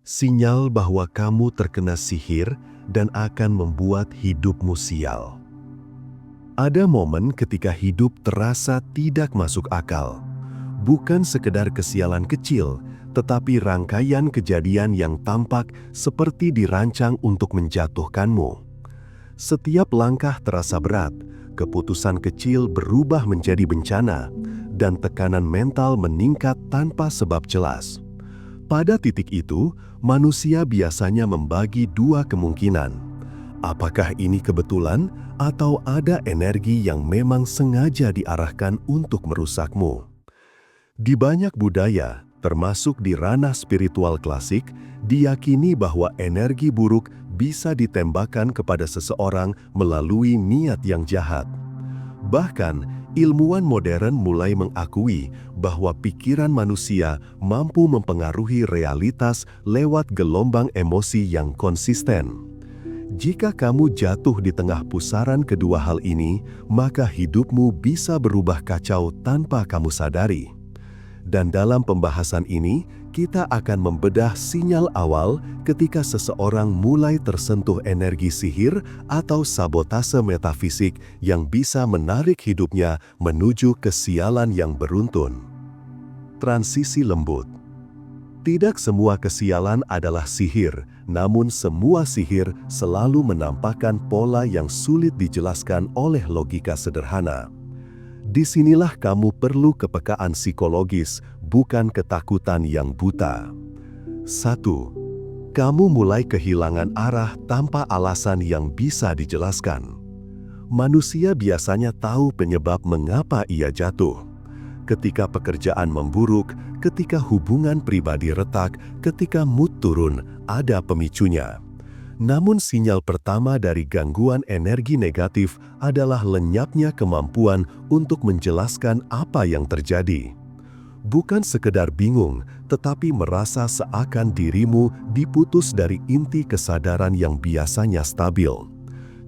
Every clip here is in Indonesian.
Sinyal bahwa kamu terkena sihir dan akan membuat hidupmu sial. Ada momen ketika hidup terasa tidak masuk akal. Bukan sekedar kesialan kecil, tetapi rangkaian kejadian yang tampak seperti dirancang untuk menjatuhkanmu. Setiap langkah terasa berat, keputusan kecil berubah menjadi bencana, dan tekanan mental meningkat tanpa sebab jelas. Pada titik itu, manusia biasanya membagi dua kemungkinan. Apakah ini kebetulan atau ada energi yang memang sengaja diarahkan untuk merusakmu? Di banyak budaya, termasuk di ranah spiritual klasik, diyakini bahwa energi buruk bisa ditembakkan kepada seseorang melalui niat yang jahat. Bahkan, ilmuwan modern mulai mengakui bahwa pikiran manusia mampu mempengaruhi realitas lewat gelombang emosi yang konsisten. Jika kamu jatuh di tengah pusaran kedua hal ini, maka hidupmu bisa berubah kacau tanpa kamu sadari. Dan dalam pembahasan ini, kita akan membedah sinyal awal ketika seseorang mulai tersentuh energi sihir atau sabotase metafisik yang bisa menarik hidupnya menuju kesialan yang beruntun. Transisi lembut. Tidak semua kesialan adalah sihir, namun semua sihir selalu menampakkan pola yang sulit dijelaskan oleh logika sederhana. Disinilah kamu perlu kepekaan psikologis, bukan ketakutan yang buta. 1. Kamu mulai kehilangan arah tanpa alasan yang bisa dijelaskan. Manusia biasanya tahu penyebab mengapa ia jatuh. Ketika pekerjaan memburuk, ketika hubungan pribadi retak, ketika mood turun, ada pemicunya. Namun sinyal pertama dari gangguan energi negatif adalah lenyapnya kemampuan untuk menjelaskan apa yang terjadi. Bukan sekedar bingung, tetapi merasa seakan dirimu diputus dari inti kesadaran yang biasanya stabil.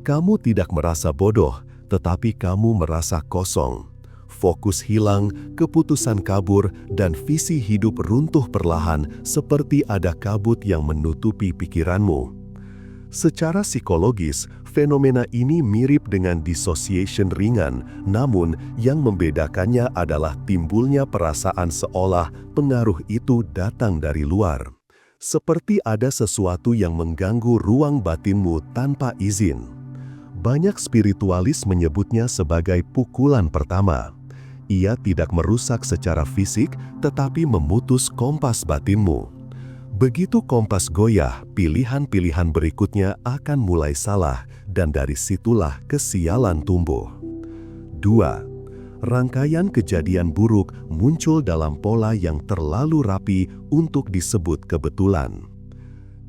Kamu tidak merasa bodoh, tetapi kamu merasa kosong. Fokus hilang, keputusan kabur, dan visi hidup runtuh perlahan seperti ada kabut yang menutupi pikiranmu. Secara psikologis, fenomena ini mirip dengan dissociation ringan, namun yang membedakannya adalah timbulnya perasaan seolah pengaruh itu datang dari luar. Seperti ada sesuatu yang mengganggu ruang batinmu tanpa izin. Banyak spiritualis menyebutnya sebagai pukulan pertama. Ia tidak merusak secara fisik, tetapi memutus kompas batinmu. Begitu kompas goyah, pilihan-pilihan berikutnya akan mulai salah, dan dari situlah kesialan tumbuh. 2. Rangkaian kejadian buruk muncul dalam pola yang terlalu rapi untuk disebut kebetulan.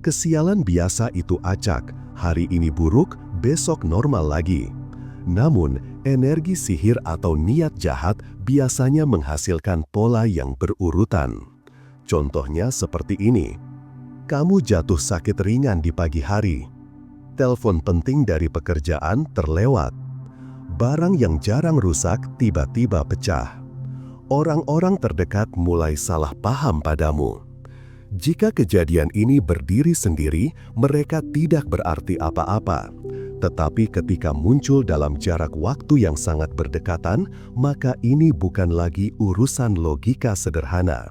Kesialan biasa itu acak, hari ini buruk, besok normal lagi. Namun, energi sihir atau niat jahat biasanya menghasilkan pola yang berurutan. Contohnya seperti ini. Kamu jatuh sakit ringan di pagi hari. Telepon penting dari pekerjaan terlewat. Barang yang jarang rusak tiba-tiba pecah. Orang-orang terdekat mulai salah paham padamu. Jika kejadian ini berdiri sendiri, mereka tidak berarti apa-apa. Tetapi ketika muncul dalam jarak waktu yang sangat berdekatan, maka ini bukan lagi urusan logika sederhana.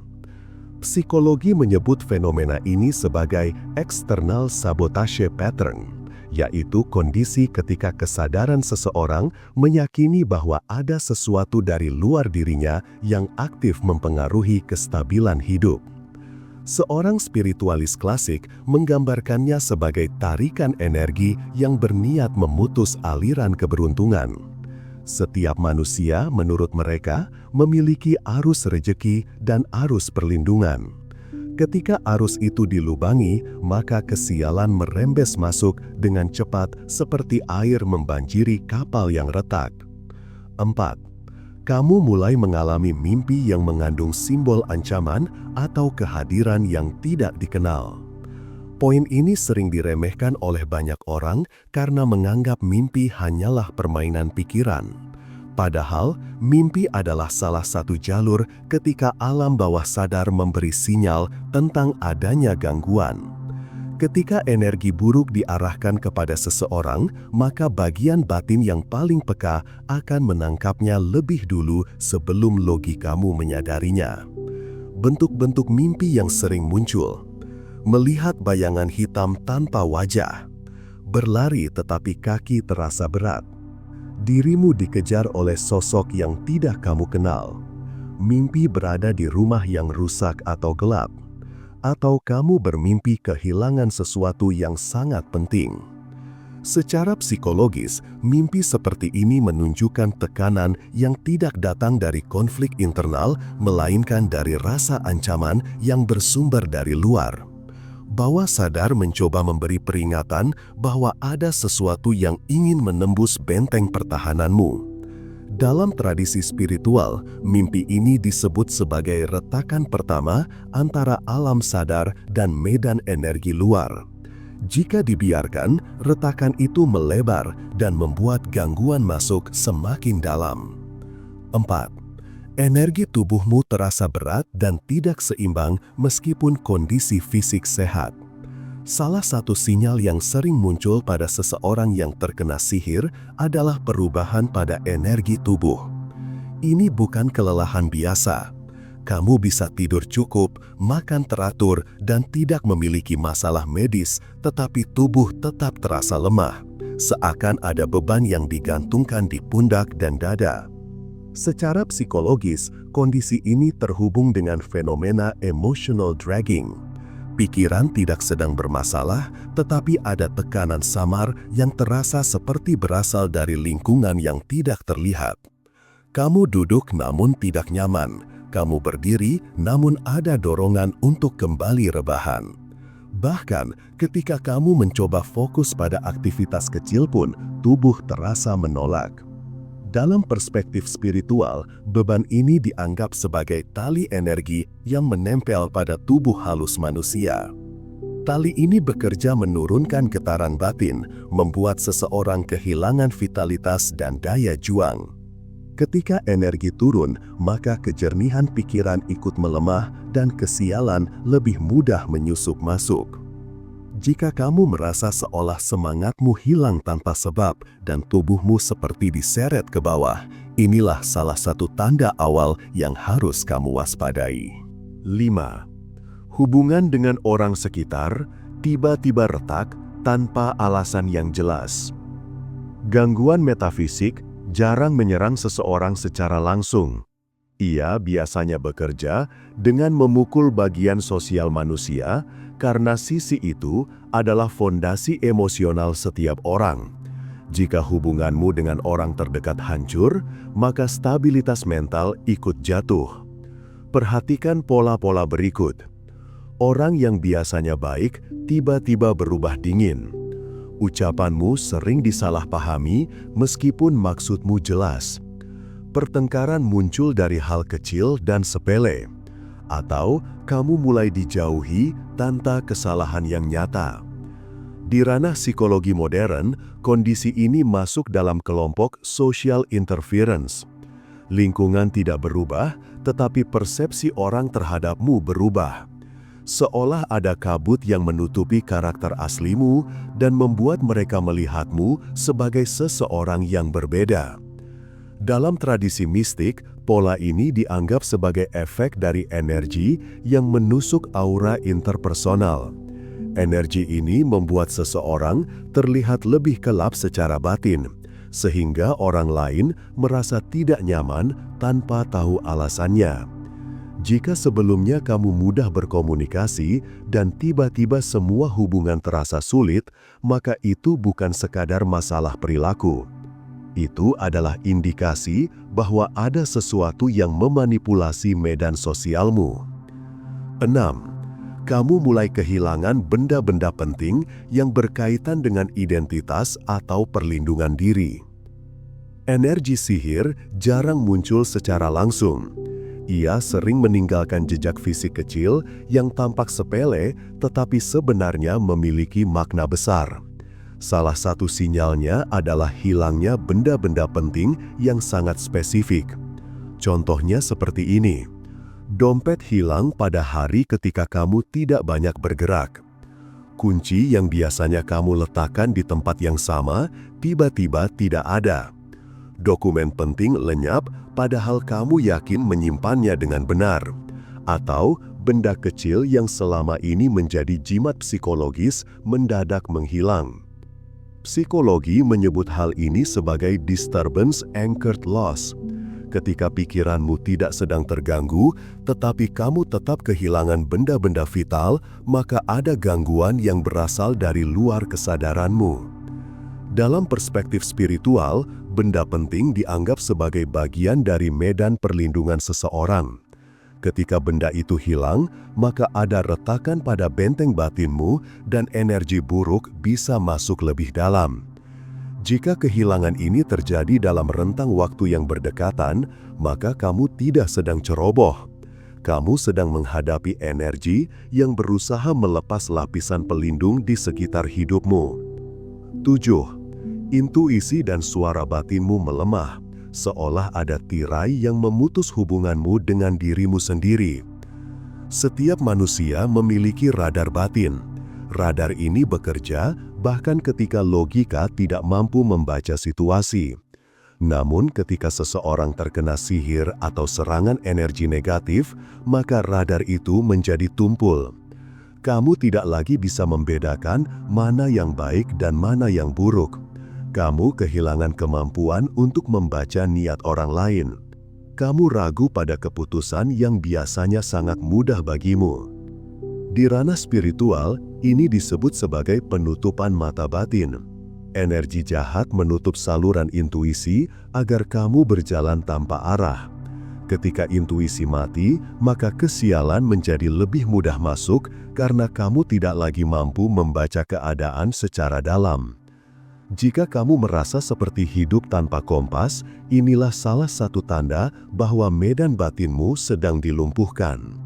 Psikologi menyebut fenomena ini sebagai external sabotage pattern, yaitu kondisi ketika kesadaran seseorang meyakini bahwa ada sesuatu dari luar dirinya yang aktif mempengaruhi kestabilan hidup. Seorang spiritualis klasik menggambarkannya sebagai tarikan energi yang berniat memutus aliran keberuntungan. Setiap manusia, menurut mereka, memiliki arus rejeki dan arus perlindungan. Ketika arus itu dilubangi, maka kesialan merembes masuk dengan cepat seperti air membanjiri kapal yang retak. 4. Kamu mulai mengalami mimpi yang mengandung simbol ancaman atau kehadiran yang tidak dikenal. Poin ini sering diremehkan oleh banyak orang karena menganggap mimpi hanyalah permainan pikiran. Padahal, mimpi adalah salah satu jalur ketika alam bawah sadar memberi sinyal tentang adanya gangguan. Ketika energi buruk diarahkan kepada seseorang, maka bagian batin yang paling peka akan menangkapnya lebih dulu sebelum logikamu menyadarinya. Bentuk-bentuk mimpi yang sering muncul: melihat bayangan hitam tanpa wajah, berlari tetapi kaki terasa berat, dirimu dikejar oleh sosok yang tidak kamu kenal, mimpi berada di rumah yang rusak atau gelap, atau kamu bermimpi kehilangan sesuatu yang sangat penting. Secara psikologis, mimpi seperti ini menunjukkan tekanan yang tidak datang dari konflik internal, melainkan dari rasa ancaman yang bersumber dari luar. Bawah sadar mencoba memberi peringatan bahwa ada sesuatu yang ingin menembus benteng pertahananmu. Dalam tradisi spiritual, mimpi ini disebut sebagai retakan pertama antara alam sadar dan medan energi luar. Jika dibiarkan, retakan itu melebar dan membuat gangguan masuk semakin dalam. 4. Energi tubuhmu terasa berat dan tidak seimbang meskipun kondisi fisik sehat. Salah satu sinyal yang sering muncul pada seseorang yang terkena sihir adalah perubahan pada energi tubuh. Ini bukan kelelahan biasa. Kamu bisa tidur cukup, makan teratur, dan tidak memiliki masalah medis, tetapi tubuh tetap terasa lemah, seakan ada beban yang digantungkan di pundak dan dada. Secara psikologis, kondisi ini terhubung dengan fenomena emotional dragging. Pikiran tidak sedang bermasalah, tetapi ada tekanan samar yang terasa seperti berasal dari lingkungan yang tidak terlihat. Kamu duduk namun tidak nyaman. Kamu berdiri namun ada dorongan untuk kembali rebahan. Bahkan ketika kamu mencoba fokus pada aktivitas kecil pun, tubuh terasa menolak. Dalam perspektif spiritual, beban ini dianggap sebagai tali energi yang menempel pada tubuh halus manusia. Tali ini bekerja menurunkan getaran batin, membuat seseorang kehilangan vitalitas dan daya juang. Ketika energi turun, maka kejernihan pikiran ikut melemah dan kesialan lebih mudah menyusup masuk. Jika kamu merasa seolah semangatmu hilang tanpa sebab dan tubuhmu seperti diseret ke bawah, inilah salah satu tanda awal yang harus kamu waspadai. 5. Hubungan dengan orang sekitar tiba-tiba retak tanpa alasan yang jelas. Gangguan metafisik jarang menyerang seseorang secara langsung. Ia biasanya bekerja dengan memukul bagian sosial manusia, karena sisi itu adalah fondasi emosional setiap orang. Jika hubunganmu dengan orang terdekat hancur, maka stabilitas mental ikut jatuh. Perhatikan pola-pola berikut. Orang yang biasanya baik tiba-tiba berubah dingin. Ucapanmu sering disalahpahami meskipun maksudmu jelas. Pertengkaran muncul dari hal kecil dan sepele. Atau kamu mulai dijauhi tanpa kesalahan yang nyata. Di ranah psikologi modern, kondisi ini masuk dalam kelompok social interference. Lingkungan tidak berubah, tetapi persepsi orang terhadapmu berubah. Seolah ada kabut yang menutupi karakter aslimu dan membuat mereka melihatmu sebagai seseorang yang berbeda. Dalam tradisi mistik, pola ini dianggap sebagai efek dari energi yang menusuk aura interpersonal. Energi ini membuat seseorang terlihat lebih gelap secara batin, sehingga orang lain merasa tidak nyaman tanpa tahu alasannya. Jika sebelumnya kamu mudah berkomunikasi dan tiba-tiba semua hubungan terasa sulit, maka itu bukan sekadar masalah perilaku. Itu adalah indikasi bahwa ada sesuatu yang memanipulasi medan sosialmu. 6. Kamu mulai kehilangan benda-benda penting yang berkaitan dengan identitas atau perlindungan diri. Energi sihir jarang muncul secara langsung. Ia sering meninggalkan jejak fisik kecil yang tampak sepele tetapi sebenarnya memiliki makna besar. Salah satu sinyalnya adalah hilangnya benda-benda penting yang sangat spesifik. Contohnya seperti ini. Dompet hilang pada hari ketika kamu tidak banyak bergerak. Kunci yang biasanya kamu letakkan di tempat yang sama tiba-tiba tidak ada. Dokumen penting lenyap padahal kamu yakin menyimpannya dengan benar. Atau benda kecil yang selama ini menjadi jimat psikologis mendadak menghilang. Psikologi menyebut hal ini sebagai disturbance anchored loss. Ketika pikiranmu tidak sedang terganggu, tetapi kamu tetap kehilangan benda-benda vital, maka ada gangguan yang berasal dari luar kesadaranmu. Dalam perspektif spiritual, benda penting dianggap sebagai bagian dari medan perlindungan seseorang. Ketika benda itu hilang, maka ada retakan pada benteng batinmu dan energi buruk bisa masuk lebih dalam. Jika kehilangan ini terjadi dalam rentang waktu yang berdekatan, maka kamu tidak sedang ceroboh. Kamu sedang menghadapi energi yang berusaha melepas lapisan pelindung di sekitar hidupmu. 7. Intuisi dan suara batinmu melemah, seolah ada tirai yang memutus hubunganmu dengan dirimu sendiri. Setiap manusia memiliki radar batin. Radar ini bekerja bahkan ketika logika tidak mampu membaca situasi. Namun ketika seseorang terkena sihir atau serangan energi negatif, maka radar itu menjadi tumpul. Kamu tidak lagi bisa membedakan mana yang baik dan mana yang buruk. Kamu kehilangan kemampuan untuk membaca niat orang lain. Kamu ragu pada keputusan yang biasanya sangat mudah bagimu. Di ranah spiritual, ini disebut sebagai penutupan mata batin. Energi jahat menutup saluran intuisi agar kamu berjalan tanpa arah. Ketika intuisi mati, maka kesialan menjadi lebih mudah masuk karena kamu tidak lagi mampu membaca keadaan secara dalam. Jika kamu merasa seperti hidup tanpa kompas, inilah salah satu tanda bahwa medan batinmu sedang dilumpuhkan.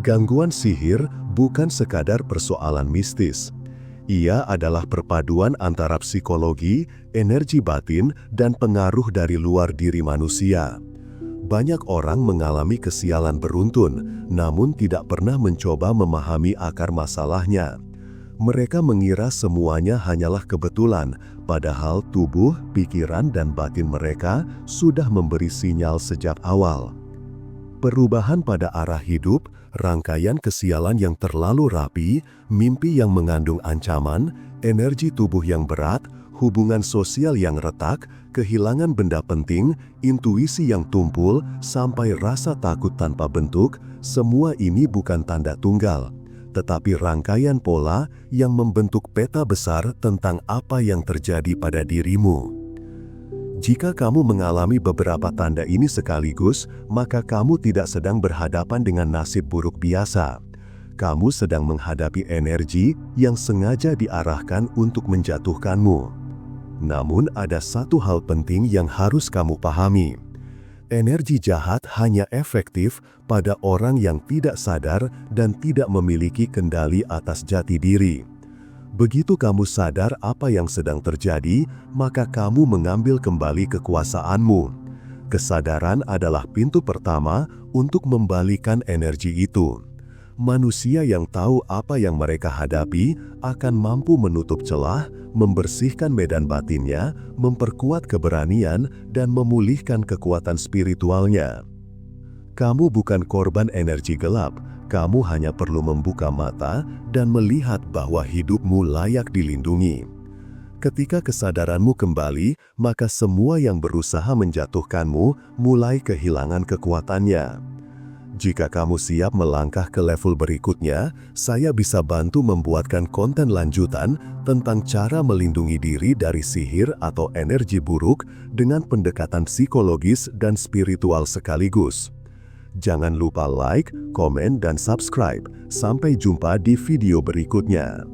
Gangguan sihir bukan sekadar persoalan mistis. Ia adalah perpaduan antara psikologi, energi batin, dan pengaruh dari luar diri manusia. Banyak orang mengalami kesialan beruntun, namun tidak pernah mencoba memahami akar masalahnya. Mereka mengira semuanya hanyalah kebetulan, padahal tubuh, pikiran, dan batin mereka sudah memberi sinyal sejak awal. Perubahan pada arah hidup, rangkaian kesialan yang terlalu rapi, mimpi yang mengandung ancaman, energi tubuh yang berat, hubungan sosial yang retak, kehilangan benda penting, intuisi yang tumpul, sampai rasa takut tanpa bentuk, semua ini bukan tanda tunggal, tetapi rangkaian pola yang membentuk peta besar tentang apa yang terjadi pada dirimu. Jika kamu mengalami beberapa tanda ini sekaligus, maka kamu tidak sedang berhadapan dengan nasib buruk biasa. Kamu sedang menghadapi energi yang sengaja diarahkan untuk menjatuhkanmu. Namun ada satu hal penting yang harus kamu pahami. Energi jahat hanya efektif pada orang yang tidak sadar dan tidak memiliki kendali atas jati diri. Begitu kamu sadar apa yang sedang terjadi, maka kamu mengambil kembali kekuasaanmu. Kesadaran adalah pintu pertama untuk membalikan energi itu. Manusia yang tahu apa yang mereka hadapi akan mampu menutup celah, membersihkan medan batinnya, memperkuat keberanian, dan memulihkan kekuatan spiritualnya. Kamu bukan korban energi gelap. Kamu hanya perlu membuka mata dan melihat bahwa hidupmu layak dilindungi. Ketika kesadaranmu kembali, maka semua yang berusaha menjatuhkanmu mulai kehilangan kekuatannya. Jika kamu siap melangkah ke level berikutnya, saya bisa bantu membuatkan konten lanjutan tentang cara melindungi diri dari sihir atau energi buruk dengan pendekatan psikologis dan spiritual sekaligus. Jangan lupa like, komen, dan subscribe. Sampai jumpa di video berikutnya.